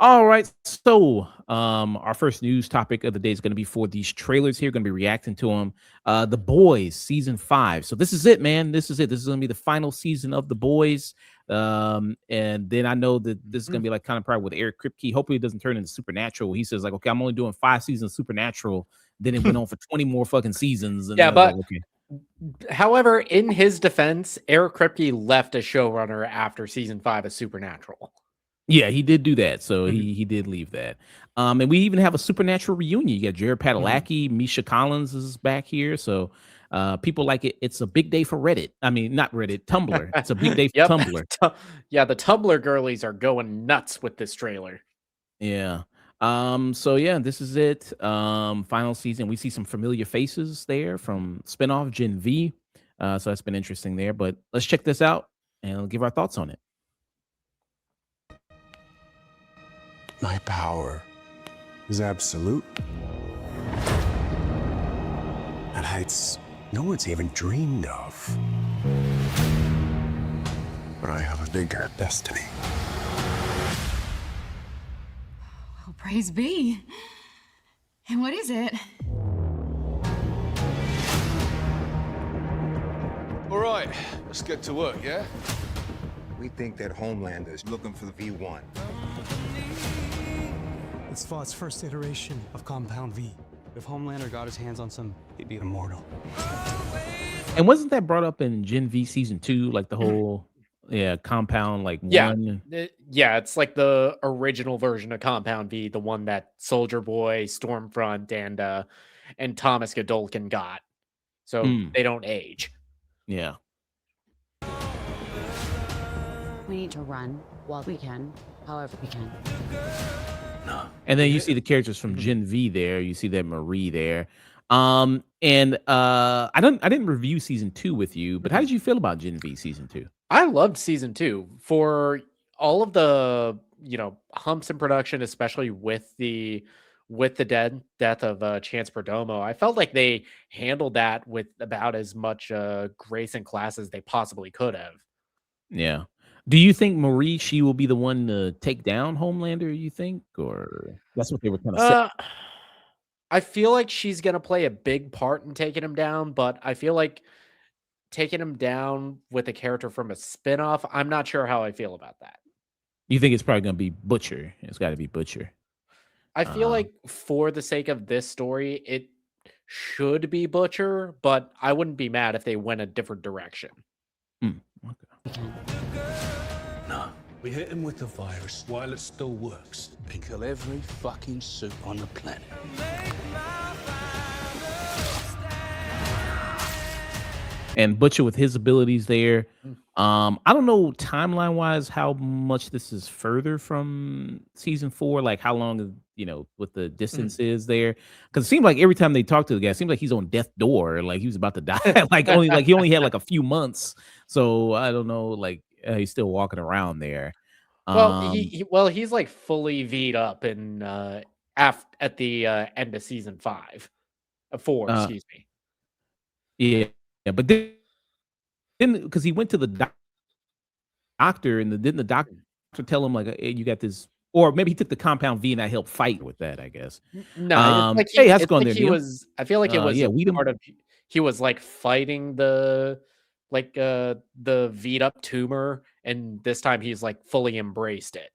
All right. So, our first news topic of the day is going to be for these trailers here. Going to be reacting to them. The Boys season 5. So this is it, man. This is it. This is going to be the final season of The Boys. And then I know that this is going to be like kind of probably with Eric Kripke. Hopefully, it doesn't turn into Supernatural. He says like, okay, I'm only doing 5 seasons of Supernatural. Then it went on for 20 more fucking seasons, and Yeah, I was like, but okay. however, in his defense, Eric Kripke left as showrunner after season 5 of Supernatural. Yeah, he did do that. So Mhm. he did leave that. And we even have a Supernatural reunion. You got Jared Padalecki, Misha Collins is back here. So people like it. It's a big day for Reddit. I mean, not Reddit, Tumblr. It's a big day for Yep. Tumblr. Yeah, the Tumblr girlies are going nuts with this trailer. Yeah. So yeah, this is it. Final season. We see some familiar faces there from spinoff Gen V. So that's been interesting there. But let's check this out and give our thoughts on it. My power is absolute. At heights no one's even dreamed of. But I have a bigger destiny. Oh, praise be. And what is it? All right, let's get to work, yeah? We think that Homelander is looking for the V1. It's Vought's first iteration of Compound V. If Homelander got his hands on some, he'd be immortal. And wasn't that brought up in Gen V season 2? Like the whole compound like Yeah. one. Yeah, it's like the original version of Compound V, the one that Soldier Boy, Stormfront, and Thomas Godolkin got. So they don't age. Yeah. We need to run while we can, however we can. And then you see the characters from Gen V there. You see that Marie there. I didn't review season 2 with you, but how did you feel about Gen V season 2? I loved season 2 for all of the, humps in production, especially with the death of Chance Perdomo. I felt like they handled that with about as much grace and class as they possibly could have. Yeah. Do you think Marie, she will be the one to take down Homelander, you think? Or that's what they were kind of saying? I feel like she's going to play a big part in taking him down, but I feel like taking him down with a character from a spinoff, I'm not sure how I feel about that. You think it's probably going to be Butcher? It's got to be Butcher. I feel like for the sake of this story, it should be Butcher, but I wouldn't be mad if they went a different direction. Okay. No, we hit him with the virus while it still works and kill every fucking suit on the planet. And Butcher with his abilities there. I don't know timeline wise how much this is further from season 4, like how long what the distance is there, because it seemed like every time they talk to the guy, it seems like he's on death's door, like he was about to die. He only had like a few months, so I don't know, like he's still walking around there. Well, he's like fully V'd up in at the end of season 4, excuse me. Yeah, but then because he went to the doctor, and didn't the doctor tell him like, hey, you got this, or maybe he took the Compound V and I helped fight with that, I guess. No, Hey, how's it going like there, he Neil? was. I feel like it was part of. He was like fighting the V'd up tumor, and this time he's like fully embraced it,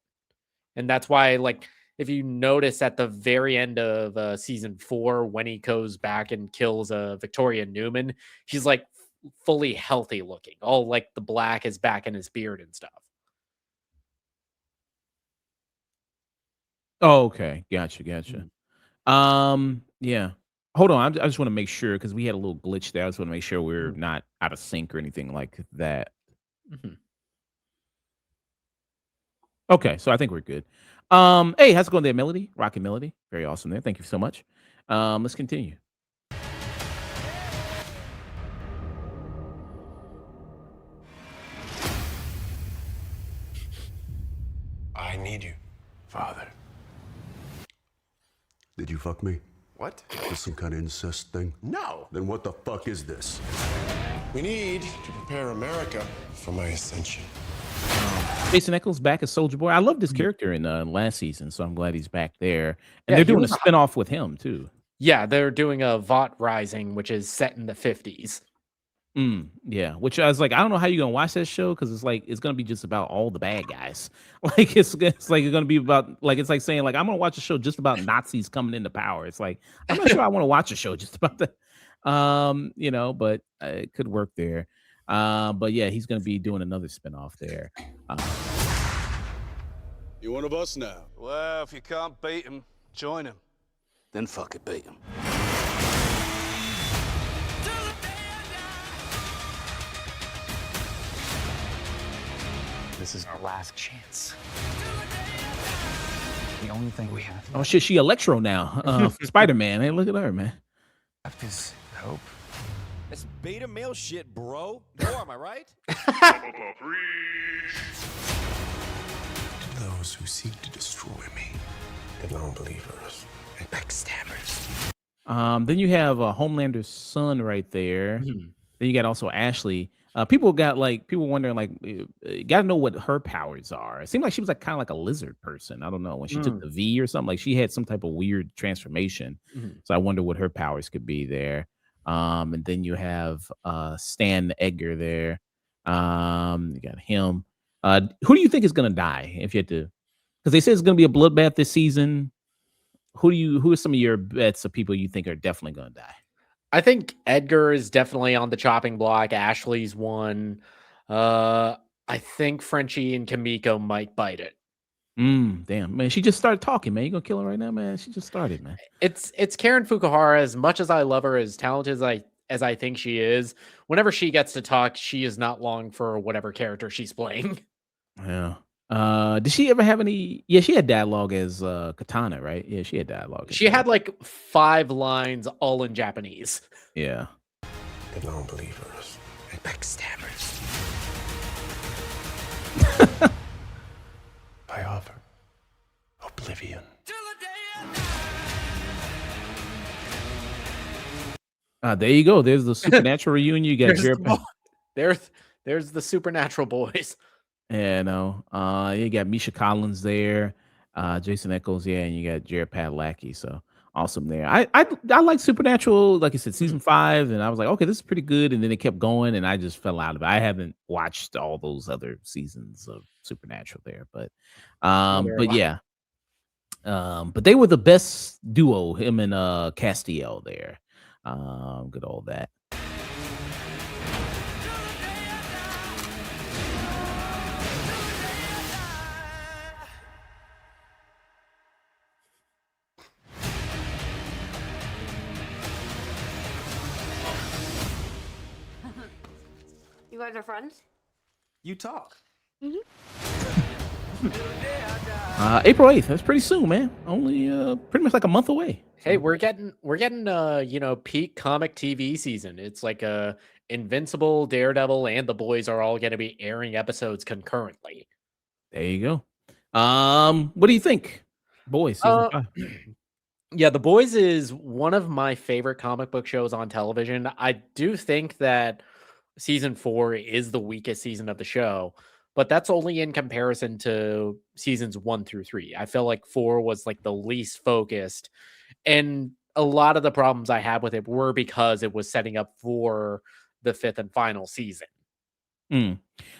and that's why, like, if you notice at the very end of season 4, when he goes back and kills Victoria Newman, he's like fully healthy looking. All like the black is back in his beard and stuff. Oh, okay, gotcha. Yeah. Hold on, I just want to make sure because we had a little glitch there. I just want to make sure we're not out of sync or anything like that. Okay, so I think we're good. Hey, how's it going there, Melody? Rocky Melody, very awesome there. Thank you so much. Let's continue. I need you, Father. Did you fuck me? What? Is this some kind of incest thing? No. Then what the fuck is this? We need to prepare America for my ascension. Jason Eccles back as Soldier Boy. I loved his character in last season, so I'm glad he's back there. And Yeah, they're he doing a was a- spinoff with him too. Yeah, they're doing a Vought Rising, which is set in the 50s. Yeah, which I was like, I don't know how you're gonna watch that show because it's like it's gonna be just about all the bad guys. Like it's like it's gonna be about like it's like saying like I'm gonna watch a show just about Nazis coming into power. It's like I'm not sure I want to watch a show just about that. But it could work there. But yeah, he's gonna be doing another spinoff there. You one of us now? Well, if you can't beat him, join him. Then fuck it, beat him. This is our last chance. The only thing we have Oh shit, she Electro now. Spider-Man. Hey, look at her, man. left is hope. That's beta male shit, bro. No, am I right? Those who seek to destroy me. The non-believers and backstabbers. Then you have Homelander's son right there. Then you got also Ashley. People wondering like, got to know what her powers are. It seemed like she was like kind of like a lizard person. I don't know when she took the V or something. Like she had some type of weird transformation. So I wonder what her powers could be there. And then you have Stan Edgar there. You got him. Who do you think is gonna die if you had to? Because they said it's gonna be a bloodbath this season. Who are some of your bets of people you think are definitely gonna die? I think Edgar is definitely on the chopping block. Ashley's one. I think Frenchie and Kamiko might bite it. Damn, man. She just started talking, man. You gonna kill her right now, man? She just started, man. It's Karen Fukuhara. As much as I love her, as talented as I think she is, whenever she gets to talk, she is not long for whatever character she's playing. Yeah. Did she ever have any? Yeah, she had dialogue as Katana, right? Yeah, she had dialogue. She had like 5 lines, all in Japanese. Yeah. The non-believers and backstabbers. I offer oblivion. There you go. There's the Supernatural reunion. You got There's the Supernatural boys. Yeah, no. You got Misha Collins there, Jason Eccles, yeah, and you got Jared Padalecki. So awesome there. I like Supernatural, like I said, season 5, and I was like, okay, this is pretty good. And then it kept going, and I just fell out of it. I haven't watched all those other seasons of Supernatural there, but yeah. But they were the best duo, him and Castiel there. Good all that. You guys are friends? You talk. April 8th. That's pretty soon, man. Only pretty much like a month away. Hey, we're getting peak comic TV season. It's like Invincible, Daredevil, and The Boys are all going to be airing episodes concurrently. There you go. What do you think? Boys, season 5. Yeah, The Boys is one of my favorite comic book shows on television. I do think that season 4 is the weakest season of the show, but that's only in comparison to seasons 1 through 3. I feel like 4 was like the least focused, and a lot of the problems I had with it were because it was setting up for the 5th and final season.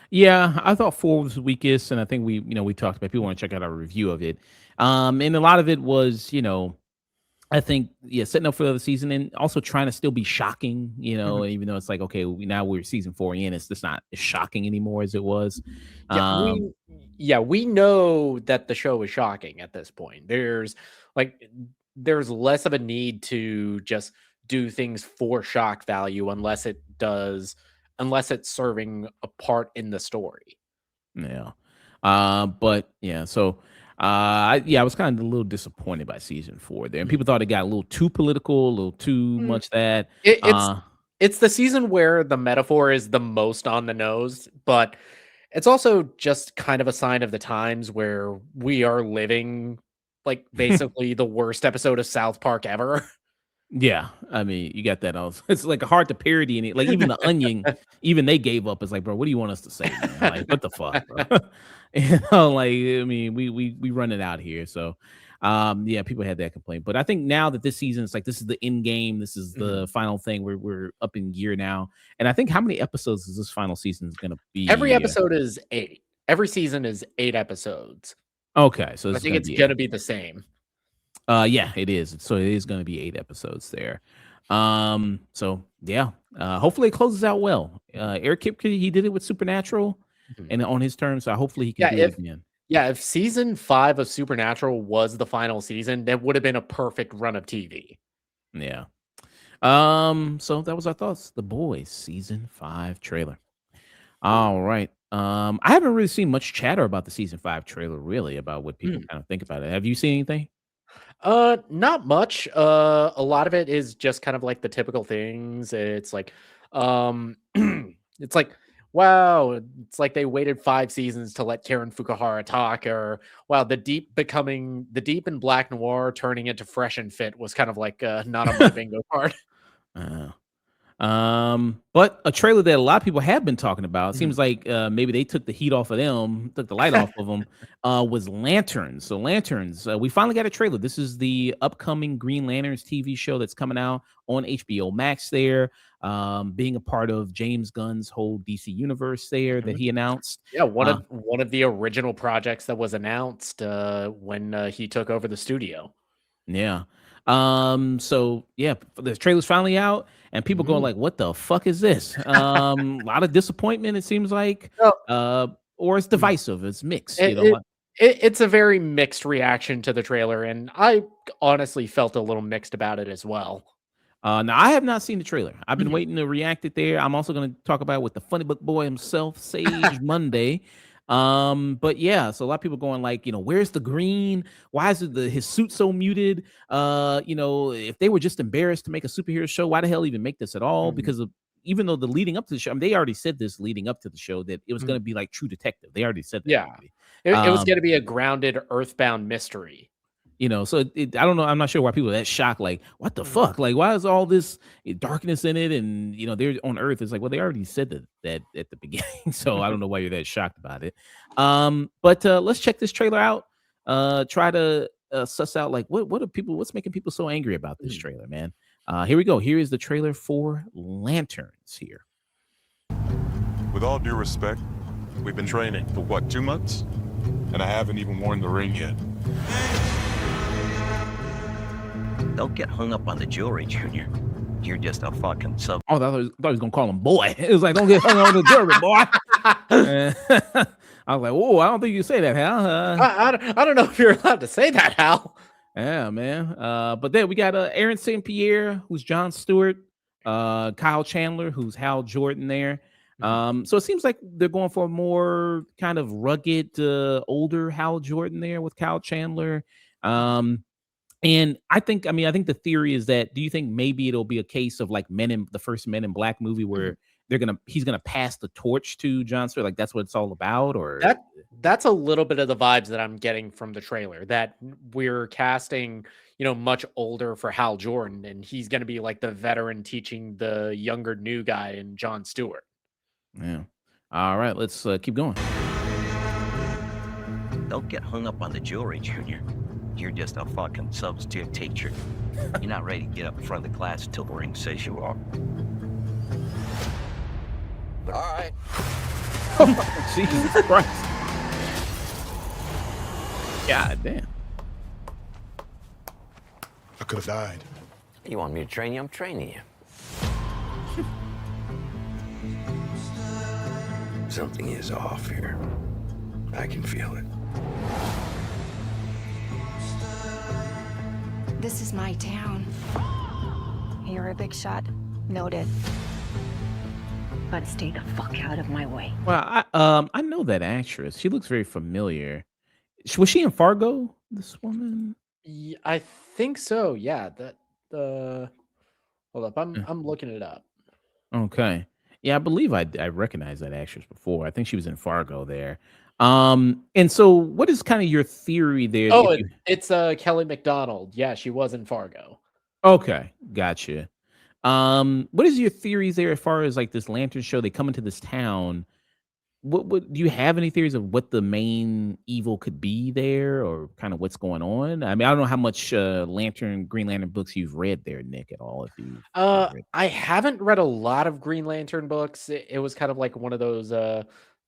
Yeah, I thought 4 was the weakest, and I think we talked about. People want to check out our review of it, and a lot of it was, I think, setting up for the other season and also trying to still be shocking, even though it's like, okay, now we're season 4 in, it's just not as shocking anymore as it was. We know that the show is shocking at this point. There's less of a need to just do things for shock value unless it's serving a part in the story. Yeah. But yeah, so I was kind of a little disappointed by season 4 there. And people thought it got a little too political, a little too much that. It's the season where the metaphor is the most on the nose, but it's also just kind of a sign of the times where we are living like basically the worst episode of South Park ever. Yeah, I mean, you got that also. It's like hard to parody and like even the Onion, even they gave up. It's like, bro, what do you want us to say, man? Like, what the fuck, bro? Like, I mean, we run it out here. So, yeah, people had that complaint. But I think now that this season, it's like this is the end game. This is the final thing. We're up in gear now. And I think how many episodes is this final season is gonna be? Every episode is 8. Every season is 8 episodes. Okay, so I think it's gonna be the same. Yeah, it is. So it is going to be 8 episodes there. So yeah, hopefully it closes out well. Eric Kipke, he did it with Supernatural and on his terms. So hopefully he can do it again. Yeah, if season 5 of Supernatural was the final season, that would have been a perfect run of TV. Yeah. So that was our thoughts. The Boys season 5 trailer. All right. I haven't really seen much chatter about the season 5 trailer, really, about what people kind of think about it. Have you seen anything? Not much. A lot of it is just kind of like the typical things. It's like, it's like, wow, it's like they waited 5 seasons to let Karen Fukuhara talk, or wow, the deep in Black Noir turning into Fresh and Fit was kind of like not on my bingo card. But a trailer that a lot of people have been talking about, seems like maybe they took the heat off of them, took the light off of them, was Lanterns. So Lanterns, we finally got a trailer. This is the upcoming Green Lanterns TV show that's coming out on HBO Max there, being a part of James Gunn's whole DC universe there that he announced. Yeah, one of the original projects that was announced when he took over the studio. Yeah. So yeah, the trailer's finally out and people going like, what the fuck is this? A lot of disappointment, it seems like, or it's divisive. It's mixed. It's a very mixed reaction to the trailer, and I honestly felt a little mixed about it as well. Now I have not seen the trailer. I've been waiting to react it there. I'm also going to talk about it with the funny book boy himself, Sage Monday. But yeah, so a lot of people going like, where's the green? Why is his suit so muted? If they were just embarrassed to make a superhero show, why the hell even make this at all? Because even though the leading up to the show, I mean, they already said this leading up to the show that it was going to be like True Detective. They already said that. Yeah, it was going to be a grounded Earthbound mystery. So I don't know. I'm not sure why people are that shocked. Like, what the fuck? Like, why is all this darkness in it? And they're on Earth. It's like, well, they already said that at the beginning. So I don't know why you're that shocked about it. But let's check this trailer out. Try to suss out like what's making people so angry about this trailer, man. Here we go. Here is the trailer for Lanterns here. With all due respect, we've been training for what, 2 months? And I haven't even worn the ring yet. Don't get hung up on the jewelry, Junior. You're just a fucking sub. Oh, I thought he was gonna call him boy. It was like, don't get hung on the jewelry, boy. I was like, whoa, I don't think you say that, Hal. I don't know if you're allowed to say that, Hal. Yeah, man. But then we got Aaron St. Pierre, who's John Stewart, Kyle Chandler, who's Hal Jordan there. So it seems like they're going for a more kind of rugged, older Hal Jordan there with Kyle Chandler. And I think the theory is that, do you think maybe it'll be a case of like the first Men in Black movie where he's gonna pass the torch to John Stewart? Like that's what it's all about, or that's a little bit of the vibes that I'm getting from the trailer, that we're casting, much older for Hal Jordan, and he's gonna be like the veteran teaching the younger new guy in John Stewart. Yeah. All right, let's keep going. Don't get hung up on the jewelry, Junior. You're just a fucking substitute teacher. You're not ready to get up in front of the class until the ring says you are. All right. Jesus Christ. God damn. I could have died. You want me to train you? I'm training you. Something is off here. I can feel it. This is my town. You're a big shot. Noted. But stay the fuck out of my way. Well, I know that actress. She looks very familiar. Was she in Fargo? This woman? Yeah, I think so. Yeah. Hold up. I'm looking it up. Okay. Yeah, I believe I recognized that actress before. I think she was in Fargo there. And so what is kind of your theory there? Oh, If you it's Kelly McDonald. Yeah, she was in Fargo. Okay, gotcha. What is your theories there as far as like this lantern show? They come into this town. What do you have any theories of what the main evil could be there, or kind of what's going on? I mean, I don't know how much Green Lantern books you've read there, Nick, at all. If you've read. I haven't read a lot of Green Lantern books. It was kind of like one of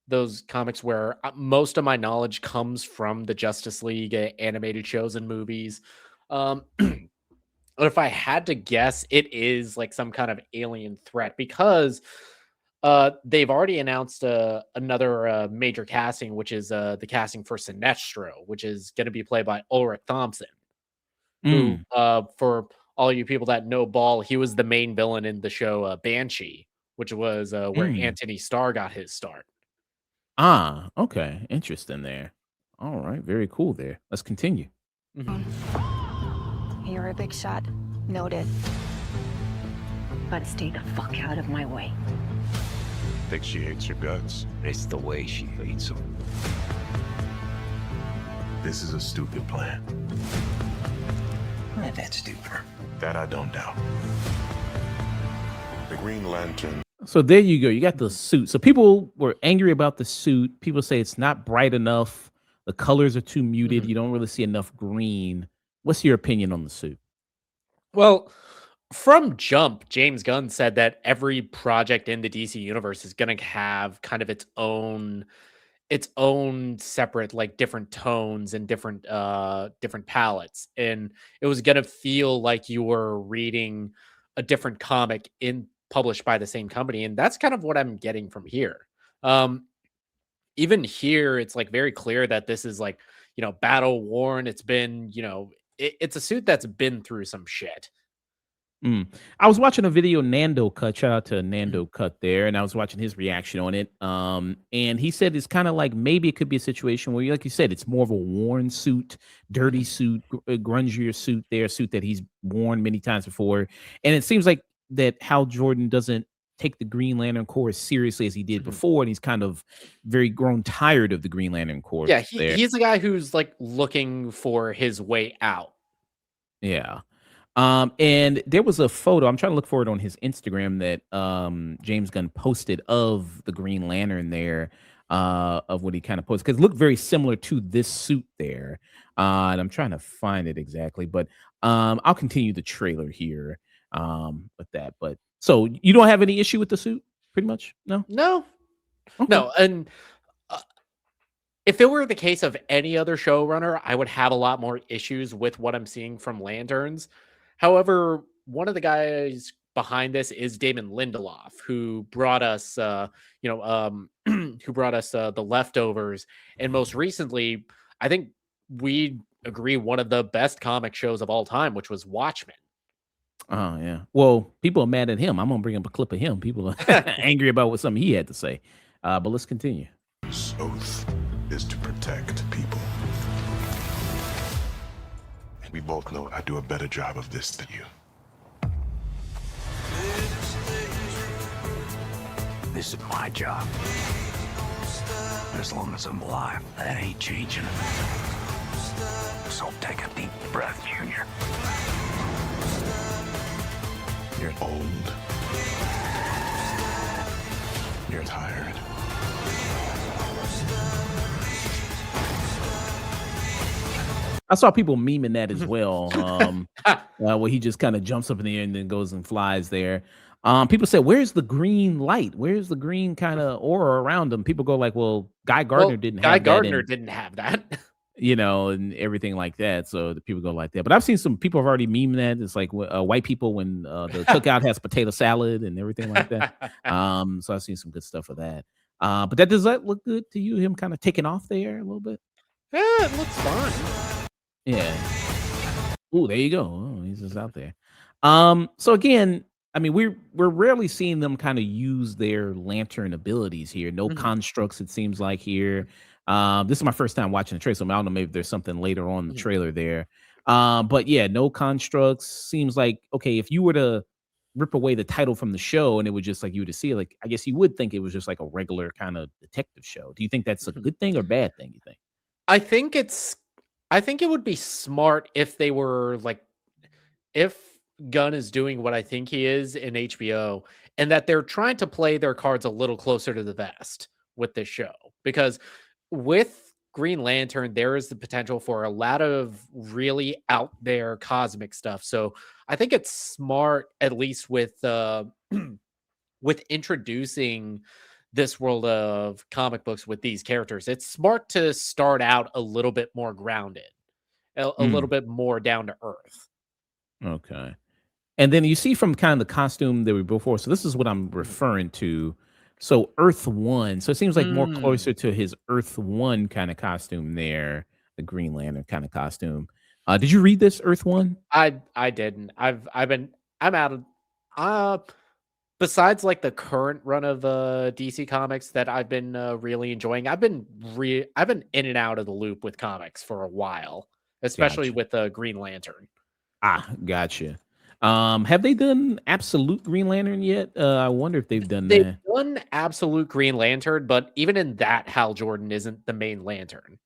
those comics where most of my knowledge comes from the Justice League animated shows and movies. But if I had to guess, it is like some kind of alien threat because they've already announced another major casting, which is the casting for Sinestro, which is going to be played by Ulrich Thompson, who, for all you people that know Ball, he was the main villain in the show Banshee, which was where Anthony Starr got his start. Ah, okay, interesting there. All right, very cool there. Let's continue. You're a big shot. Noted. But stay the fuck out of my way. Think she hates your guts. It's the way she hates them. This is a stupid plan. Not that stupid. That I don't doubt. The Green Lantern. So there you go. You got the suit. So people were angry about the suit. People say it's not bright enough. The colors are too muted. You don't really see enough green. What's your opinion on the suit? Well, from jump, James Gunn said that every project in the DC universe is going to have kind of its own separate, like, different tones and different palettes, and it was going to feel like you were reading a different comic published by the same company, and that's kind of what I'm getting from here. Even here, it's like very clear that this is like, battle worn. It's been, it's a suit that's been through some shit. I was watching a video Nando cut. Shout out to Nando Cut there, and I was watching his reaction on it. And he said it's kind of like maybe it could be a situation where, like you said, it's more of a worn suit, dirty suit, grungier suit there, a suit that he's worn many times before. And it seems like that Hal Jordan doesn't take the Green Lantern Corps as seriously as he did before, and he's kind of very grown tired of the Green Lantern Corps. Yeah, he's a guy who's like looking for his way out. Yeah. And there was a photo, I'm trying to look for it on his Instagram, that James Gunn posted of the Green Lantern there, of what he kind of posted, because it looked very similar to this suit there. And I'm trying to find it exactly, but I'll continue the trailer here with that. But so you don't have any issue with the suit, pretty much? No? Okay. No. And if it were the case of any other showrunner, I would have a lot more issues with what I'm seeing from Lanterns. However, one of the guys behind this is Damon Lindelof, who brought us, The Leftovers, and most recently, I think we agree, one of the best comic shows of all time, which was Watchmen. Oh yeah. Well, people are mad at him. I'm gonna bring up a clip of him. People are angry about what something he had to say. But let's continue. This oath is to protect people. We both know I do a better job of this than you. This is my job. As long as I'm alive, that ain't changing. So take a deep breath, Junior. You're old. You're tired. I saw people memeing that as well. Where he just kind of jumps up in the air and then goes and flies there. People say, "Where's the green light? Where's the green kind of aura around him?" People go like, "Well, Guy Gardner didn't have that, and everything like that." So the people go like that. But I've seen some people have already memed that. It's like white people when the cookout has potato salad and everything like that. So I've seen some good stuff of that. But does that look good to you? Him kind of taking off there a little bit? Yeah, it looks fine. Yeah. Ooh, there you go. Oh, he's just out there. So again, I mean, we're rarely seeing them kind of use their lantern abilities here. No constructs, it seems like here. This is my first time watching the trailer, so I don't know, maybe there's something later on in the trailer there. But yeah, no constructs. Seems like, okay, if you were to rip away the title from the show and it would just like you would see like I guess you would think it was just like a regular kind of detective show. Do you think that's a good thing or bad thing, you think? I think it would be smart if they were like if Gunn is doing what I think he is in HBO and that they're trying to play their cards a little closer to the vest with this show. Because with Green Lantern, there is the potential for a lot of really out there cosmic stuff. So I think it's smart, at least with with introducing this world of comic books with these characters. It's smart to start out a little bit more grounded, a little bit more down to earth. Okay. And then you see from kind of the costume that we before. So this is what I'm referring to. So Earth One. So it seems like more closer to his Earth One kind of costume there, the Green Lantern kind of costume. Did you read this Earth One? I didn't. I'm out of besides like the current run of DC Comics that I've been really enjoying. I've been in and out of the loop with comics for a while, especially with Green Lantern. Gotcha. Have they done Absolute Green Lantern yet? I wonder if they've done They've that. done Absolute Green Lantern, but even in that, Hal Jordan isn't the main Lantern.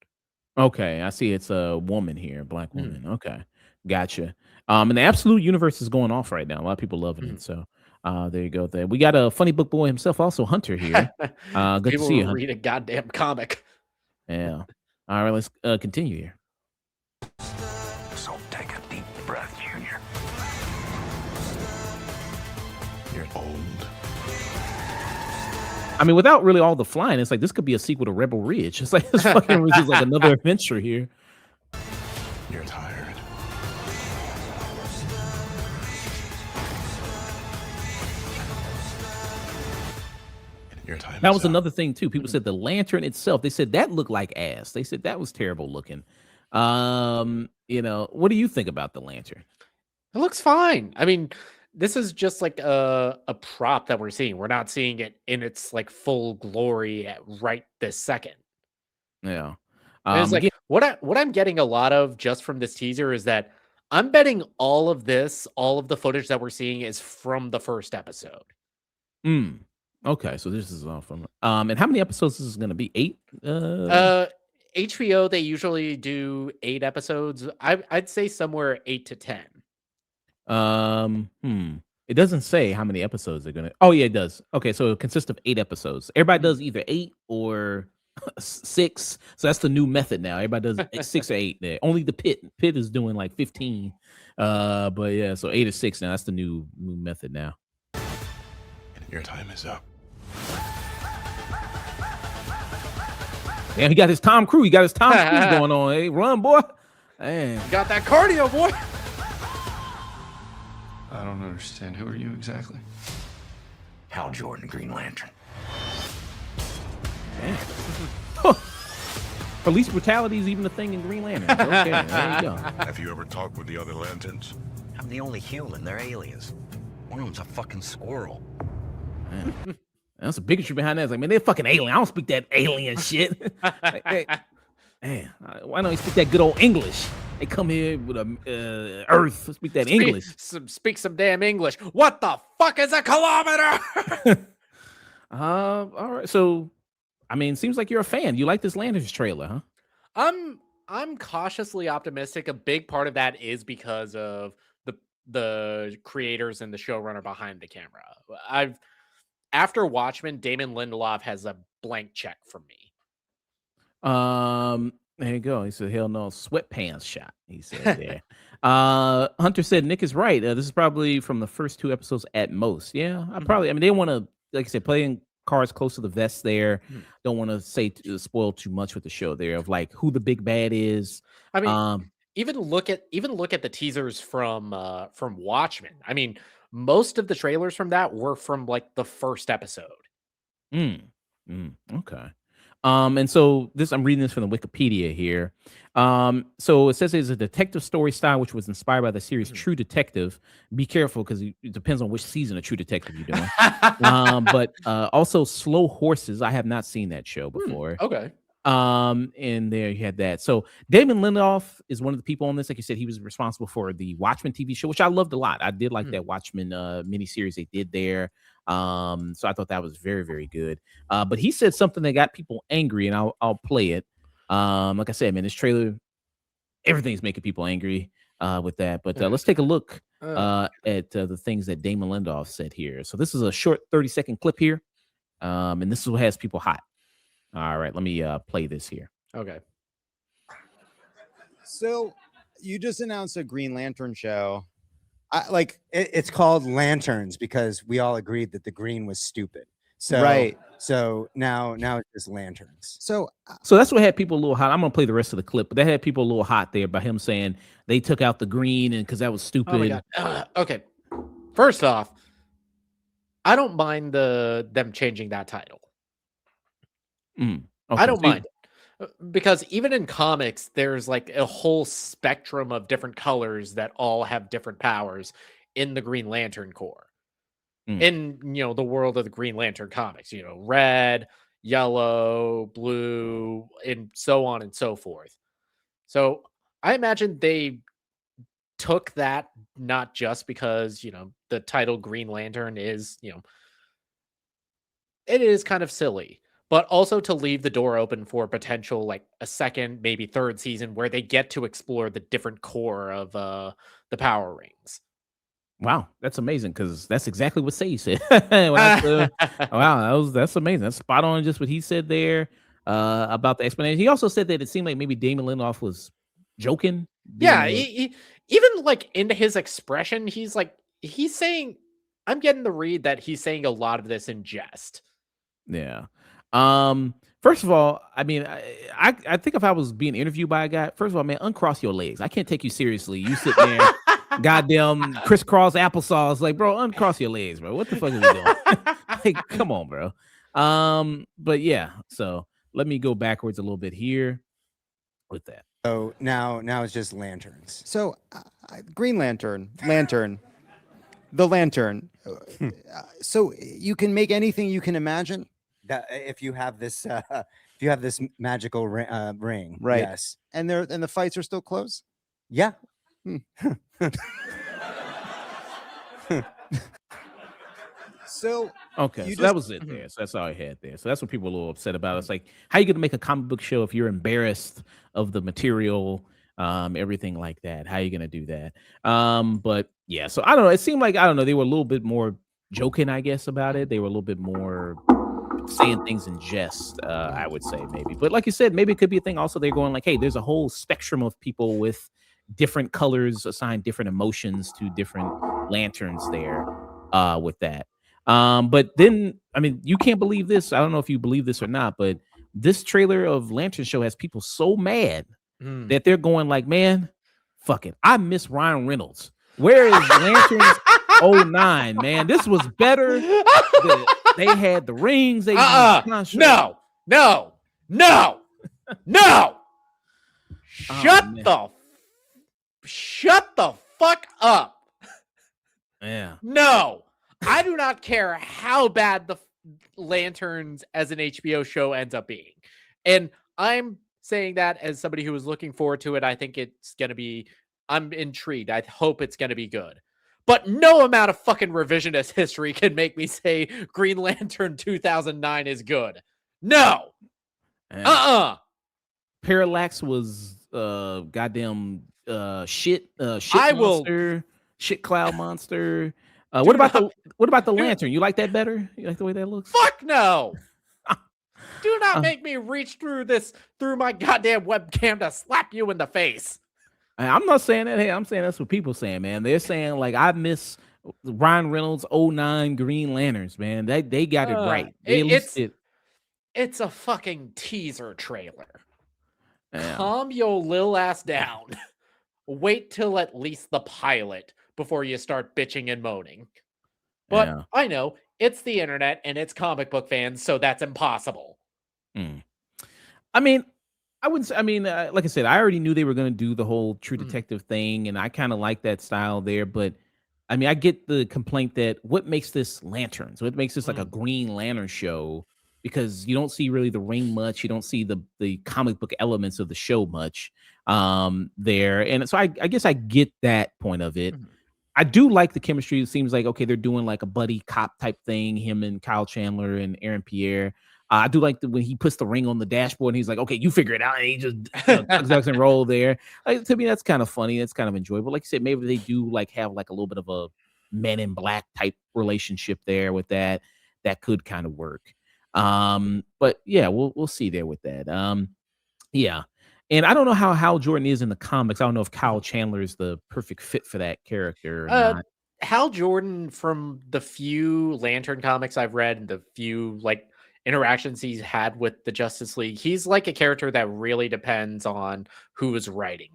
Okay, I see it's a woman here, black woman. Okay, gotcha. And the Absolute universe is going off right now. A lot of people loving it. So there you go. There we got a funny book boy himself, also Hunter here. Good People to see you, will Hunter. read a goddamn comic. Yeah. All right, let's continue here. So take a deep breath, Junior. You're old. I mean, without really all the flying, it's like this could be a sequel to Rebel Ridge. It's like this fucking Ridge is like another adventure here. You're tired. Your time That is was up. another thing too. People said the lantern itself. They said that looked like ass. They said that was terrible looking. You know, what do you think about the lantern? It looks fine. I mean, this is just like a prop that we're seeing. We're not seeing it in its like full glory at right this second. Yeah. And it's like Again, what I'm getting a lot of just from this teaser is that I'm betting all of the footage that we're seeing is from the first episode. okay, so this is all from and how many episodes is this gonna be? 8? HBO, they usually do 8 episodes. I'd say somewhere 8 to 10. It doesn't say how many episodes they're gonna. Oh yeah, it does. Okay, so it consists of 8 episodes. Everybody does either 8 or 6. So that's the new method now. Everybody does 6 or 8. There. Only the Pit is doing like 15. But yeah, so 8 or 6 now. That's the new method now. Your time is up. Yeah, he got his Tom Cruise. He got his Tom Cruise going on. Hey, run, boy. Man. Got that cardio, boy. I don't understand. Who are you exactly? Hal Jordan, Green Lantern. Police brutality is even a thing in Green Lantern. Okay, there you go. Have you ever talked with the other lanterns? I'm the only human. They're aliens. One of them's a fucking squirrel. Man. That's a bigotry behind that. It's like, man, they're fucking alien. I don't speak that alien shit. Hey, man, why don't you speak that good old English? They come here with a Earth. Speak that English. Speak some damn English. What the fuck is a kilometer? All right. So, I mean, seems like you're a fan. You like this Lanterns trailer, huh? I'm cautiously optimistic. A big part of that is because of the creators and the showrunner behind the camera. After Watchmen, Damon Lindelof has a blank check from me. There you go. He said, "Hell no, sweatpants shot." He said there. Hunter said, "Nick is right. This is probably from the first 2 episodes at most." Yeah, I mean, they want to, like I said, playing cards close to the vest there. Don't want to say spoil too much with the show there of like who the big bad is. I mean, even look at the teasers from Watchmen. I mean, most of the trailers from that were from like the first episode. Okay. And so I'm reading this from the Wikipedia here. So it says it's a detective story style, which was inspired by the series True Detective. Be careful because it depends on which season of True Detective you're doing. But also Slow Horses. I have not seen that show before. Okay. And there you had that. So Damon Lindelof is one of the people on this. Like you said, he was responsible for the Watchmen TV show, which I loved a lot. I did like that Watchmen miniseries they did there. So I thought that was very, very good. But he said something that got people angry, and I'll play it. Like I said, man, this trailer, everything's making people angry with that. But let's take a look at the things that Damon Lindelof said here. So this is a short 30-second clip here. And this is what has people hot. All right, let me play this here. Okay. So you just announced a Green Lantern show. It's called Lanterns because we all agreed that the green was stupid. So Right. So now it's just lanterns. So that's what had people a little hot. I'm gonna play the rest of the clip, but that had people a little hot there by him saying they took out the green and because that was stupid. Oh my God. Okay. First off, I don't mind them changing that title. Okay, I don't so you- mind because even in comics, there's like a whole spectrum of different colors that all have different powers in the Green Lantern Corps. In the world of the Green Lantern comics, red, yellow, blue, and so on and so forth. So I imagine they took that not just because the title Green Lantern is it is kind of silly, but also to leave the door open for potential like a second, maybe third season where they get to explore the different core of the power rings. Wow, that's amazing because that's exactly what Say said. Wow, that's amazing. That's spot on, just what he said there about the explanation. He also said that it seemed like maybe Damon Lindelof was joking. Yeah, he, even like into his expression, he's saying, I'm getting the read that he's saying a lot of this in jest. Yeah. First of all, I mean, I think if I was being interviewed by a guy, first of all, man, uncross your legs. I can't take you seriously. You sit there, goddamn crisscross applesauce, like, bro, uncross your legs, bro. What the fuck are we doing? Like, come on, bro. But yeah, so let me go backwards a little bit here with that. So now it's just lanterns. So, Green Lantern, the lantern. So you can make anything you can imagine. That if you have this magical ring, Right. Yes, And the fights are still close. yeah. So Okay, you so that just- was it there. So that's all I had there. So that's what people are a little upset about. It's like, how you going to make a comic book show if you're embarrassed of the material, everything like that? How you going to do that? But yeah, so I don't know. It seemed like, I don't know, they were a little bit more joking, I guess, about it. They were a little bit more saying things in jest, I would say maybe. But like you said, maybe it could be a thing also. They're going like, hey, there's a whole spectrum of people with different colors, assign different emotions to different lanterns there with that. But then, I mean, you can't believe this. I don't know if you believe this or not, but this trailer of Lantern Show has people so mad that they're going like, man, fuck it. I miss Ryan Reynolds. Where is Lanterns 09, man? This was better. They had the rings. They No. Shut the fuck up. Yeah. No, I do not care how bad the Lanterns as an HBO show ends up being. And I'm saying that as somebody who is looking forward to it. I think it's going to be, I'm intrigued. I hope it's going to be good. But no amount of fucking revisionist history can make me say Green Lantern 2009 is good. No. Parallax was goddamn shit I monster, shit cloud monster. What about the lantern? You like that better? You like the way that looks? Fuck no. Do not make me reach through my goddamn webcam to slap you in the face. I'm not saying that. Hey, I'm saying that's what people saying, man. They're saying like, I miss Ryan Reynolds 09 Green Lanterns, man. They got it right. It's a fucking teaser trailer. Yeah. Calm your lil ass down. Wait till at least the pilot before you start bitching and moaning. But Yeah. I know it's the internet and it's comic book fans, so that's impossible. I mean, I wouldn't say, I mean, like I said, I already knew they were going to do the whole True Detective thing, and I kind of like that style there. But I mean, I get the complaint that what makes this Lanterns? What makes this like a Green Lantern show? because you don't see really the ring much. You don't see the comic book elements of the show much there. And so I guess I get that point of it. I do like the chemistry. It seems like, okay, they're doing like a buddy cop type thing, him and Kyle Chandler and Aaron Pierre. I do like when he puts the ring on the dashboard and he's like, okay, you figure it out. And he just ducks and roll there. Like, to me, that's kind of funny. That's kind of enjoyable. Like you said, maybe they do like have like a little bit of a Men in Black type relationship there with that. That could kind of work. But yeah, we'll see there with that. Yeah. And I don't know how Hal Jordan is in the comics. I don't know if Kyle Chandler is the perfect fit for that character or not. Hal Jordan, from the few Lantern comics I've read and the few like interactions he's had with the Justice League, he's like a character that really depends on who is writing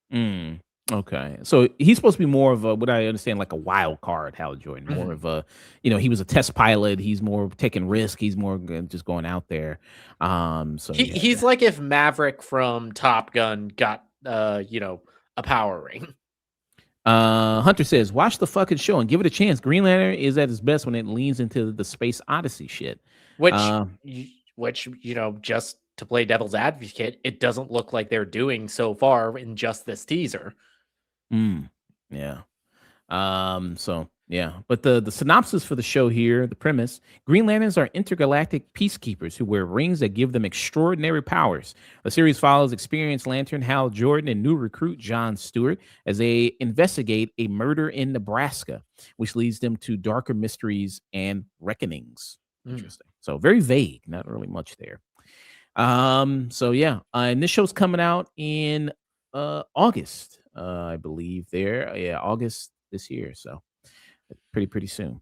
him. Okay, so he's supposed to be more of a, what I understand, like a wild card, Hal Jordan, more of a, he was a test pilot. He's more taking risk. He's more just going out there. So he's like if Maverick from Top Gun got, a power ring. Hunter says, watch the fucking show and give it a chance. Green Lantern is at its best when it leans into the Space Odyssey shit. Which, just to play devil's advocate, it doesn't look like they're doing so far in just this teaser. Yeah. So yeah, but the synopsis for the show here, the premise: Green Lanterns are intergalactic peacekeepers who wear rings that give them extraordinary powers. The series follows experienced Lantern Hal Jordan and new recruit John Stewart as they investigate a murder in Nebraska, which leads them to darker mysteries and reckonings. Interesting. So very vague, not really much there. So yeah, and this show's coming out in August, I believe there. Yeah, August this year. So pretty soon.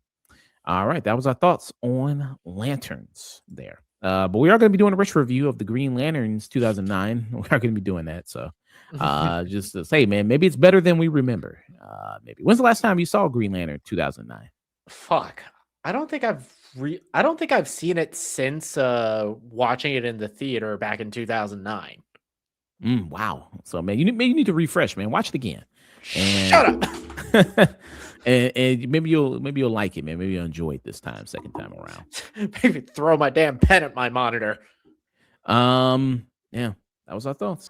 All right, that was our thoughts on Lanterns there. But we are going to be doing a retro review of the Green Lanterns 2009. We are going to be doing that. So just to say, man, maybe it's better than we remember. Maybe. When's the last time you saw Green Lantern 2009? Fuck. I don't think I've seen it since watching it in the theater back in 2009. Wow. So man, you need to refresh, man. Watch it again. And, shut up. and maybe you'll like it, man. Maybe you'll enjoy it this time, second time around. Maybe throw my damn pen at my monitor. Yeah, that was our thoughts.